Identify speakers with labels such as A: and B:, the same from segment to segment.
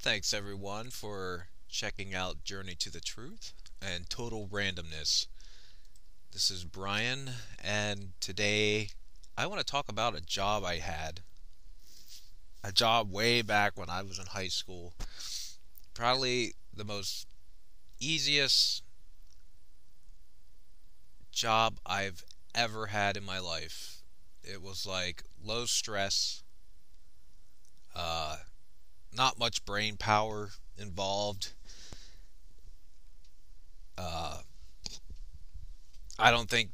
A: Thanks everyone for checking out Journey to the Truth and Total Randomness. This is Brian, and today I want to talk about a job I had. A job way back when I was in high school. Probably the most easiest job I've ever had in my life. It was like low stress, uh, not much brain power involved. Uh, I don't think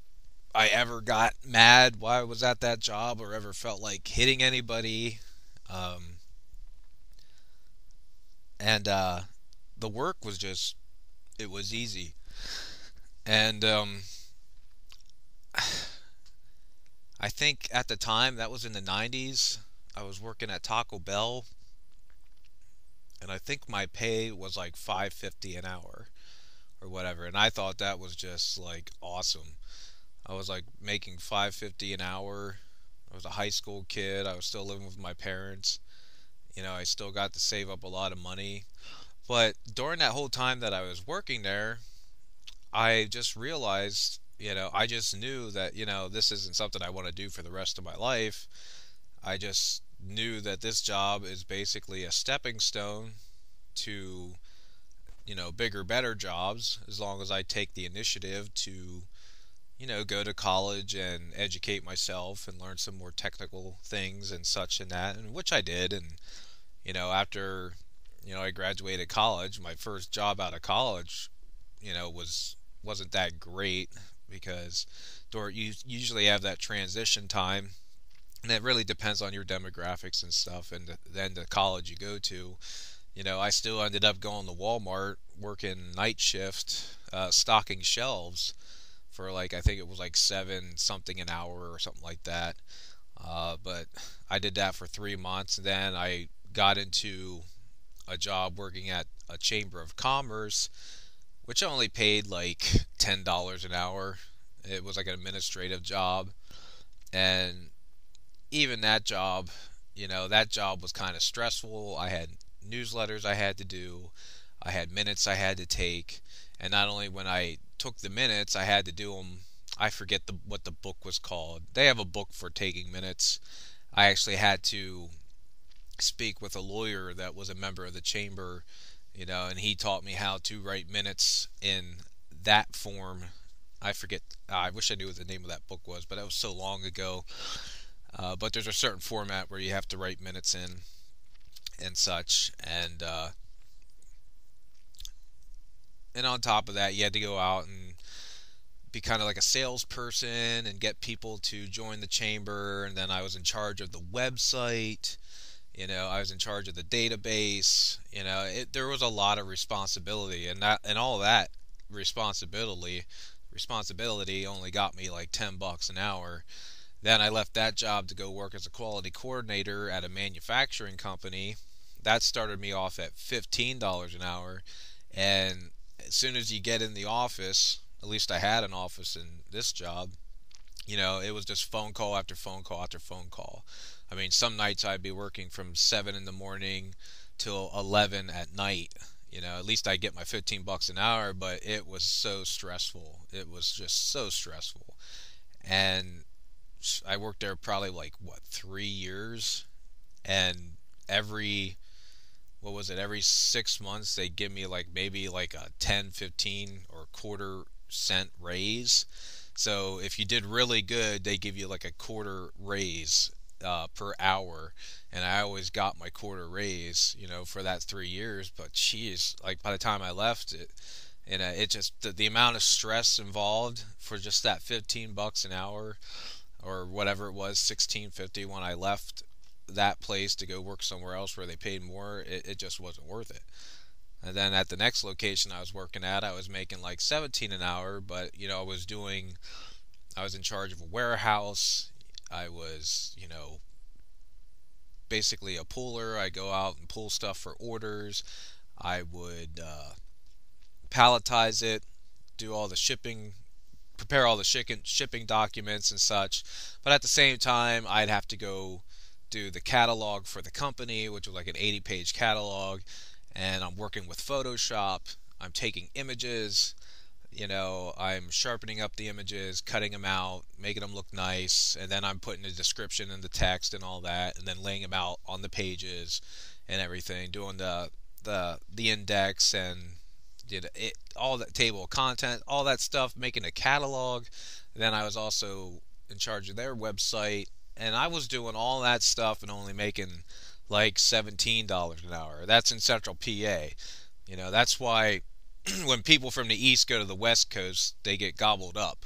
A: I ever got mad while I was at that job or ever felt like hitting anybody. Um, and the work was just, it was easy. And I think at the time, that was in the 90s, I was working at Taco Bell, and I think my pay was like 5.50 an hour or whatever. And I thought that was just like awesome. I was like making 5.50 an hour. I was a high school kid. I was still living with my parents. I still got to save up a lot of money. But during that whole time that I was working there, I just realized, I just knew that, this isn't something I want to do for the rest of my life. I just knew that this job is basically a stepping stone to, bigger, better jobs as long as I take the initiative to, go to college and educate myself and learn some more technical things and such and that, and which I did. And after I graduated college, my first job out of college, wasn't that great because you usually have that transition time, and it really depends on your demographics and stuff, and then the college you go to. I still ended up going to Walmart, working night shift, stocking shelves for like I think it was like seven something an hour or something like that. But I did that for 3 months, and then I got into a job working at a chamber of commerce, which only paid like $10 an hour. It was like an administrative job, and even that job was kind of stressful. I had newsletters I had to do, I had minutes I had to take, and not only when I took the minutes, I had to do them. I forget what the book was called. They have a book for taking minutes. I actually had to speak with a lawyer that was a member of the chamber, and he taught me how to write minutes in that form. I forget. I wish I knew what the name of that book was, but that was so long ago. But there's a certain format where you have to write minutes in and such, and on top of that, you had to go out and be kind of like a salesperson and get people to join the chamber. And then I was in charge of the website. I was in charge of the database. There was a lot of responsibility, and all that responsibility only got me like $10 an hour. Then I left that job to go work as a quality coordinator at a manufacturing company. That started me off at $15 an hour. And as soon as you get in the office, at least I had an office in this job, it was just phone call after phone call after phone call. I mean, some nights I'd be working from 7 in the morning till 11 at night. At least I get my $15 an hour, but it was so stressful. It was just so stressful. And I worked there probably like, 3 years. And every 6 months they'd give me like maybe like a 10, 15 or quarter cent raise. So if you did really good, they give you like a quarter raise per hour, and I always got my quarter raise, for that 3 years. But geez, like by the time I left it, it just the amount of stress involved for just that $15 an hour or whatever it was, 16.50 when I left that place to go work somewhere else where they paid more, it just wasn't worth it. And then at the next location I was working at, I was making like 17 an hour, but I was in charge of a warehouse. I was, basically a puller. I go out and pull stuff for orders. I would palletize it, do all the shipping, prepare all the shipping documents and such. But at the same time, I'd have to go do the catalog for the company, which was like an 80-page catalog. and I'm working with Photoshop. I'm taking images, I'm sharpening up the images, cutting them out, making them look nice, and then I'm putting the description and the text and all that, and then laying them out on the pages and everything, doing the index and all that table of content, all that stuff, making a catalog. Then I was also in charge of their website, and I was doing all that stuff and only making like $17 an hour. That's in Central PA. That's why when people from the East go to the West Coast, they get gobbled up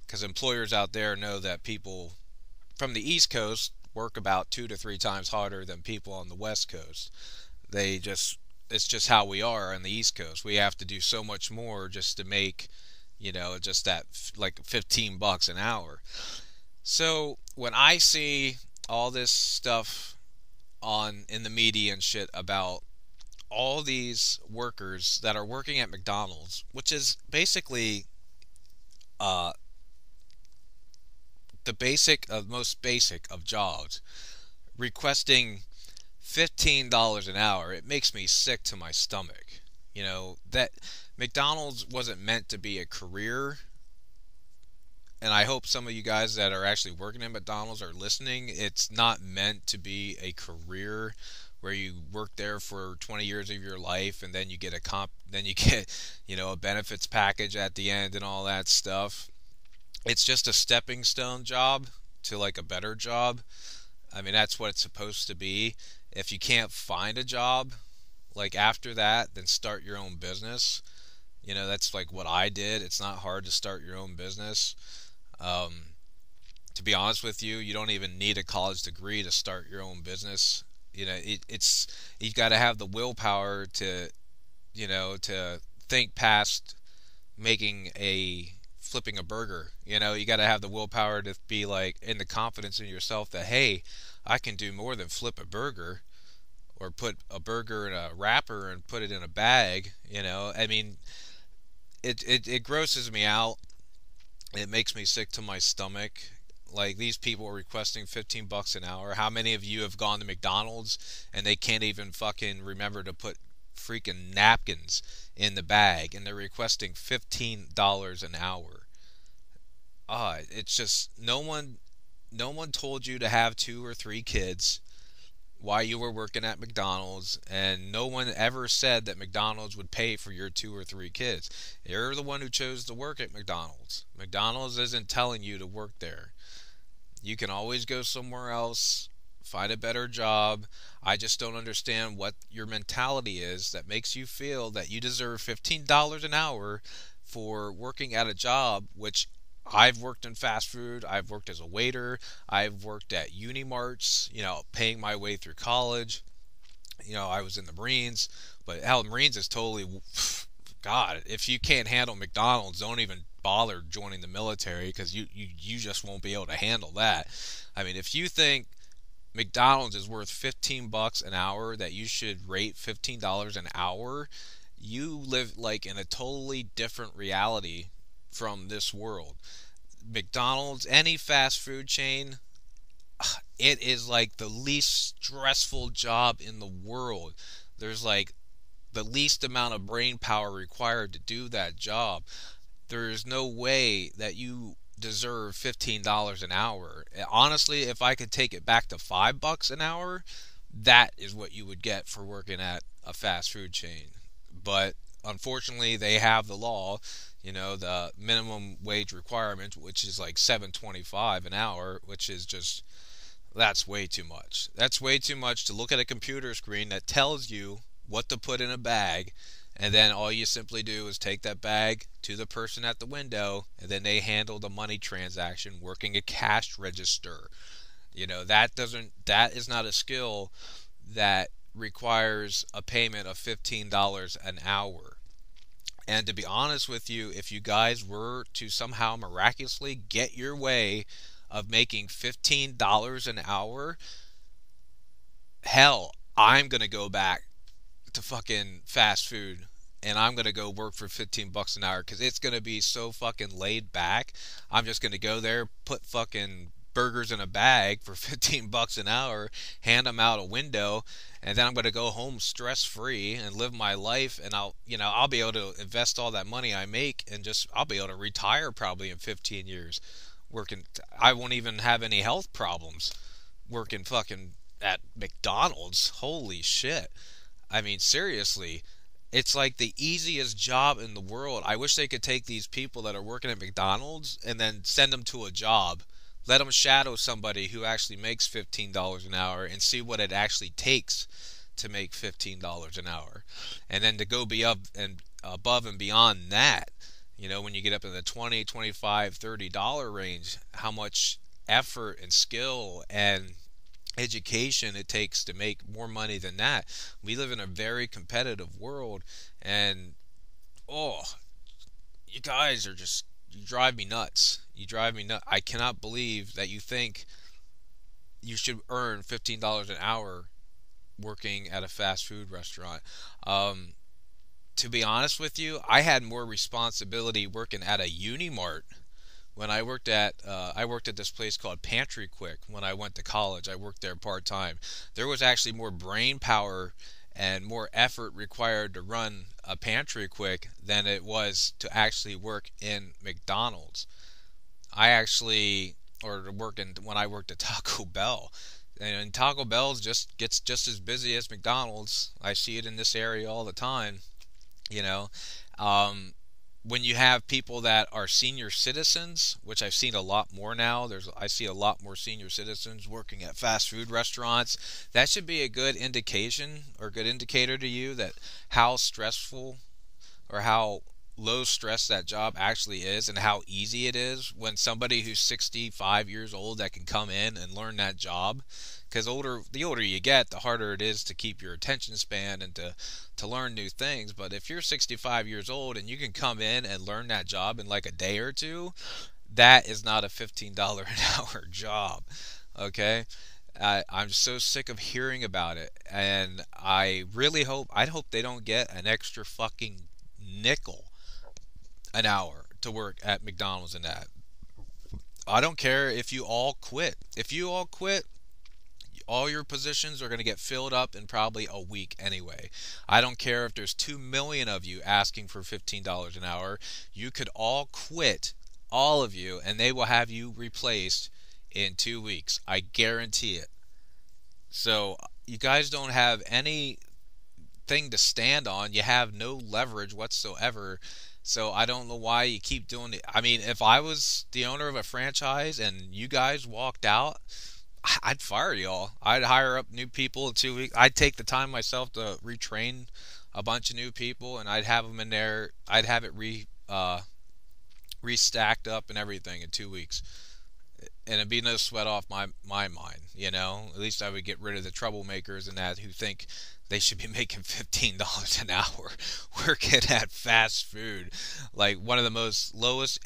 A: because employers out there know that people from the East Coast work about 2 to 3 times harder than people on the West Coast. It's just how we are on the East Coast. We have to do so much more just to make, just that like $15 an hour. So when I see all this stuff on in the media and shit about all these workers that are working at McDonald's, which is basically uh, the most basic of jobs, requesting $15 an hour, it makes me sick to my stomach. That McDonald's wasn't meant to be a career, and I hope some of you guys that are actually working at McDonald's are listening. It's not meant to be a career where you work there for 20 years of your life and then you get a benefits package at the end and all that stuff. It's just a stepping stone job to like a better job. I mean, that's what it's supposed to be. If you can't find a job like after that, then start your own business. That's like what I did. It's not hard to start your own business. Um, to be honest with you, you don't even need a college degree to start your own business. It's you've got to have the willpower to think past flipping a burger. You got to have the willpower to be like in the confidence in yourself that, hey, I can do more than flip a burger or put a burger in a wrapper and put it in a bag. I mean, it grosses me out. It makes me sick to my stomach. Like, these people are requesting $15 an hour. How many of you have gone to McDonald's and they can't even fucking remember to put freaking napkins in the bag and they're requesting $15 an hour? It's just no one told you to have 2 or 3 kids while you were working at McDonald's, and no one ever said that McDonald's would pay for your 2 or 3 kids. You're the one who chose to work at McDonald's. McDonald's isn't telling you to work there. You can always go somewhere else, find a better job. I just don't understand what your mentality is that makes you feel that you deserve $15 an hour for working at a job, which I've worked in fast food. I've worked as a waiter. I've worked at Unimarts, paying my way through college. I was in the Marines, but hell, the Marines is totally, God, if you can't handle McDonald's, don't even bother joining the military because you just won't be able to handle that. I mean, if you think McDonald's is worth $15 an hour, that you should rate $15 an hour, you live like in a totally different reality from this world. McDonald's, any fast food chain, it is like the least stressful job in the world. There's like the least amount of brain power required to do that job. There is no way that you deserve $15 an hour. Honestly, if I could take it back to $5 an hour, that is what you would get for working at a fast food chain. But unfortunately, they have the law, the minimum wage requirement, which is like $7.25 an hour, which is just, that's way too much. That's way too much to look at a computer screen that tells you what to put in a bag, and then all you simply do is take that bag to the person at the window, and then they handle the money transaction working a cash register. That is not a skill that requires a payment of $15 an hour. And to be honest with you, if you guys were to somehow miraculously get your way of making $15 an hour, hell, I'm going to go back to fucking fast food and I'm going to go work for $15 an hour because it's going to be so fucking laid back. I'm just going to go there, put fucking burgers in a bag for 15 bucks an hour, hand them out a window, and then I'm going to go home stress free and live my life, and I'll be able to invest all that money I make, and just I'll be able to retire probably in 15 years working. I won't even have any health problems working fucking at McDonald's. Holy shit. I mean, seriously, it's like the easiest job in the world. I wish they could take these people that are working at McDonald's and then send them to a job. Let them shadow somebody who actually makes $15 an hour and see what it actually takes to make $15 an hour. And then to go be up and above and beyond that, when you get up in the 20, 25, $30 range, how much effort and skill and education it takes to make more money than that. We live in a very competitive world, and oh, you guys are just, you drive me nuts. You drive me nuts. I cannot believe that you think you should earn $15 an hour working at a fast food restaurant. To be honest with you, I had more responsibility working at a Unimart when I worked at this place called Pantry Quick when I went to college. I worked there part time. There was actually more brain power and more effort required to run a Pantry Quick than it was to actually work in McDonald's. I actually or working when I worked at Taco Bell. And Taco Bell just gets just as busy as McDonald's. I see it in this area all the time. You know, um, when you have people that are senior citizens, which I've seen a lot more now, I see a lot more senior citizens working at fast food restaurants. That should be a good indication or good indicator to you that how stressful or how low stress that job actually is and how easy it is when somebody who's 65 years old that can come in and learn that job, because the older you get, the harder it is to keep your attention span and to learn new things. But if you're 65 years old and you can come in and learn that job in like a day or two, that is not a $15 an hour job. Okay, I'm so sick of hearing about it, and I'd hope they don't get an extra fucking nickel an hour to work at McDonald's. And that, I don't care if you all quit. If you all quit, all your positions are going to get filled up in probably a week anyway. I don't care if there's 2 million of you asking for $15 an hour. You could all quit, all of you, and they will have you replaced in 2 weeks. I guarantee it. So you guys don't have anything to stand on. You have no leverage whatsoever. So I don't know why you keep doing it. I mean, if I was the owner of a franchise and you guys walked out, I'd fire y'all. I'd hire up new people in 2 weeks. I'd take the time myself to retrain a bunch of new people, and I'd have them in there. I'd have it restacked up and everything in 2 weeks, and it'd be no sweat off my mind. At least I would get rid of the troublemakers and that who think they should be making $15 an hour working at fast food, like one of the most lowest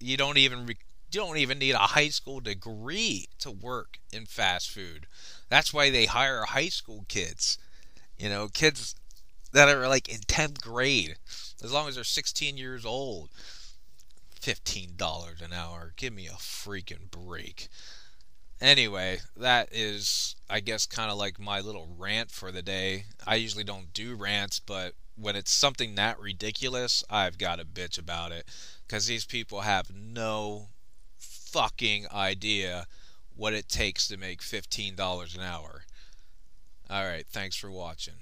A: you don't even need a high school degree to work in fast food. That's why they hire high school kids. Kids that are like in 10th grade. As long as they're 16 years old. $15 an hour. Give me a freaking break. Anyway, that is, I guess, kind of like my little rant for the day. I usually don't do rants, but when it's something that ridiculous, I've got to bitch about it. Because these people have no fucking idea what it takes to make $15 an hour. Alright, thanks for watching.